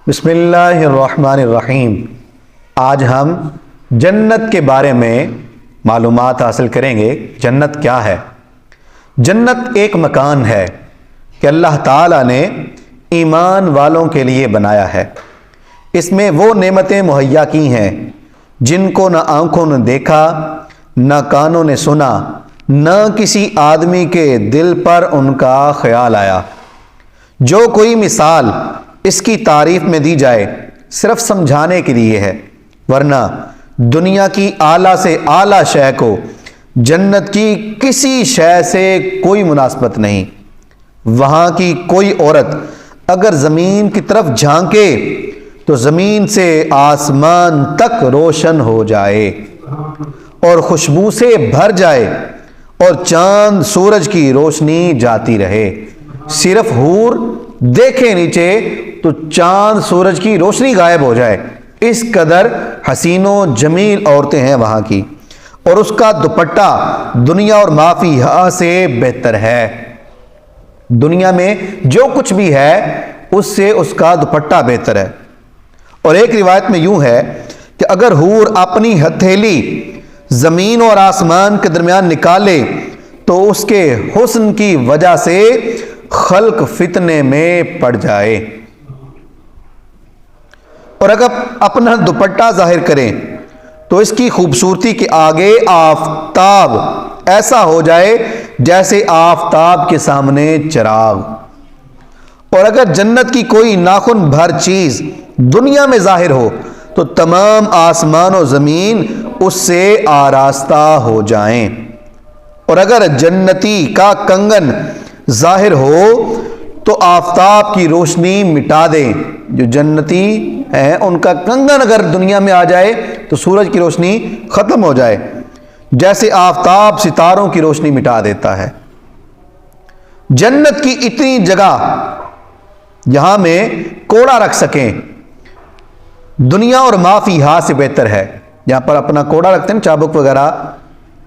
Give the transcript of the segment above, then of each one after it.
بسم اللہ الرحمن الرحیم۔ آج ہم جنت کے بارے میں معلومات حاصل کریں گے۔ جنت کیا ہے؟ جنت ایک مکان ہے کہ اللہ تعالیٰ نے ایمان والوں کے لیے بنایا ہے۔ اس میں وہ نعمتیں مہیا کی ہیں جن کو نہ آنکھوں نے دیکھا، نہ کانوں نے سنا، نہ کسی آدمی کے دل پر ان کا خیال آیا۔ جو کوئی مثال اس کی تعریف میں دی جائے صرف سمجھانے کے لیے ہے، ورنہ دنیا کی اعلیٰ سے اعلیٰ شے کو جنت کی کسی شے سے کوئی مناسبت نہیں۔ وہاں کی کوئی عورت اگر زمین کی طرف جھانکے تو زمین سے آسمان تک روشن ہو جائے اور خوشبو سے بھر جائے اور چاند سورج کی روشنی جاتی رہے۔ صرف حور دیکھے نیچے تو چاند سورج کی روشنی غائب ہو جائے، اس قدر حسین و جمیل عورتیں ہیں وہاں کی، اور اس کا دوپٹہ دنیا اور ما فیہا سے بہتر ہے۔ دنیا میں جو کچھ بھی ہے اس سے اس کا دوپٹہ بہتر ہے۔ اور ایک روایت میں یوں ہے کہ اگر حور اپنی ہتھیلی زمین اور آسمان کے درمیان نکالے تو اس کے حسن کی وجہ سے خلق فتنے میں پڑ جائے، اور اگر اپنا دوپٹہ ظاہر کریں تو اس کی خوبصورتی کے آگے آفتاب ایسا ہو جائے جیسے آفتاب کے سامنے چراغ۔ اور اگر جنت کی کوئی ناخن بھر چیز دنیا میں ظاہر ہو تو تمام آسمان و زمین اس سے آراستہ ہو جائیں۔ اور اگر جنتی کا کنگن ظاہر ہو تو آفتاب کی روشنی مٹا دیں۔ جو جنتی ہیں ان کا کنگن اگر دنیا میں آ جائے تو سورج کی روشنی ختم ہو جائے، جیسے آفتاب ستاروں کی روشنی مٹا دیتا ہے۔ جنت کی اتنی جگہ یہاں میں کوڑا رکھ سکیں دنیا اور ما فیہا سے بہتر ہے۔ یہاں پر اپنا کوڑا رکھتے ہیں، چابک وغیرہ،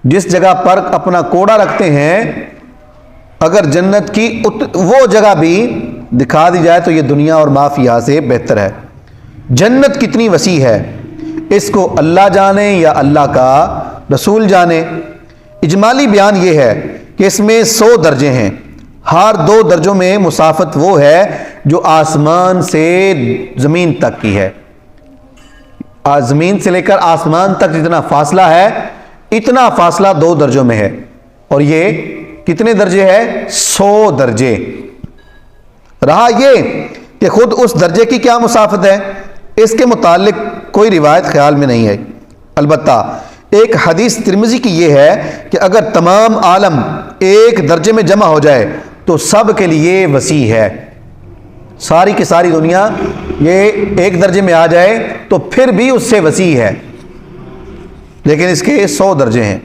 جس جگہ پر اپنا کوڑا رکھتے ہیں اگر جنت کی وہ جگہ بھی دکھا دی جائے تو یہ دنیا اور ما فیہا سے بہتر ہے۔ جنت کتنی وسیع ہے اس کو اللہ جانے یا اللہ کا رسول جانے۔ اجمالی بیان یہ ہے کہ اس میں 100 درجے ہیں۔ ہر 2 درجوں میں مسافت وہ ہے جو آسمان سے زمین تک کی ہے۔ زمین سے لے کر آسمان تک جتنا فاصلہ ہے اتنا فاصلہ 2 درجوں میں ہے، اور یہ کتنے درجے ہے؟ 100 درجے۔ رہا یہ کہ خود اس درجے کی کیا مسافت ہے اس کے متعلق کوئی روایت خیال میں نہیں ہے، البتہ ایک حدیث ترمذی کی یہ ہے کہ اگر تمام عالم ایک درجے میں جمع ہو جائے تو سب کے لیے وسیع ہے۔ ساری کی ساری دنیا یہ ایک درجے میں آ جائے تو پھر بھی اس سے وسیع ہے، لیکن اس کے 100 درجے ہیں۔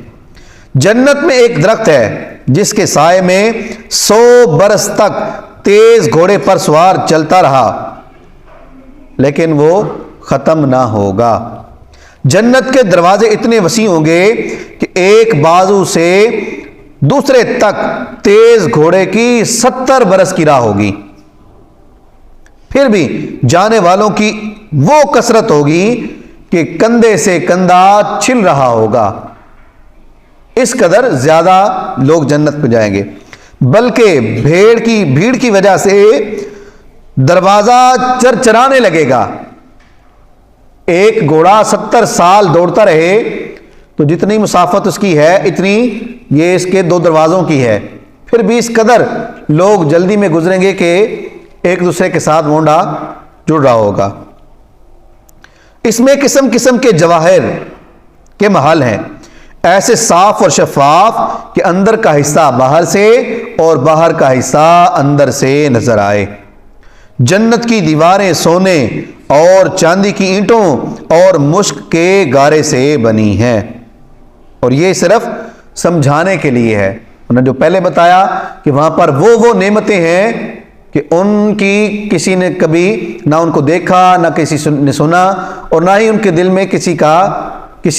جنت میں ایک درخت ہے جس کے سائے میں 100 برس تک تیز گھوڑے پر سوار چلتا رہا لیکن وہ ختم نہ ہوگا۔ جنت کے دروازے اتنے وسیع ہوں گے کہ ایک بازو سے دوسرے تک تیز گھوڑے کی 70 برس کی راہ ہوگی، پھر بھی جانے والوں کی وہ کثرت ہوگی کہ کندھے سے کندھا چھل رہا ہوگا۔ اس قدر زیادہ لوگ جنت میں جائیں گے، بلکہ بھیڑ کی وجہ سے دروازہ چرچرانے لگے گا۔ ایک گھوڑا 70 سال دوڑتا رہے تو جتنی مسافت اس کی ہے اتنی یہ اس کے 2 دروازوں کی ہے، پھر بھی اس قدر لوگ جلدی میں گزریں گے کہ ایک دوسرے کے ساتھ مونڈا جڑ رہا ہوگا۔ اس میں قسم قسم کے جواہر کے محل ہیں، ایسے صاف اور شفاف کہ اندر کا حصہ باہر سے اور باہر کا حصہ اندر سے نظر آئے۔ جنت کی دیواریں سونے اور چاندی کی اینٹوں اور مشک کے گارے سے بنی ہیں، اور یہ صرف سمجھانے کے لیے ہے۔ انہوں نے جو پہلے بتایا کہ وہاں پر وہ نعمتیں ہیں کہ ان کی کسی نے کبھی نہ ان کو دیکھا، نہ کسی نے سنا، اور نہ ہی ان کے دل میں کسی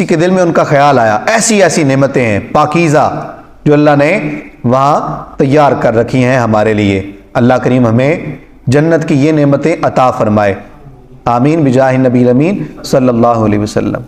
کے دل میں ان کا خیال آیا۔ ایسی نعمتیں ہیں پاکیزہ جو اللہ نے وہاں تیار کر رکھی ہیں ہمارے لیے۔ اللہ کریم ہمیں جنت کی یہ نعمتیں عطا فرمائے۔ آمین بجاہ النبی الامین صلی اللہ علیہ وسلم۔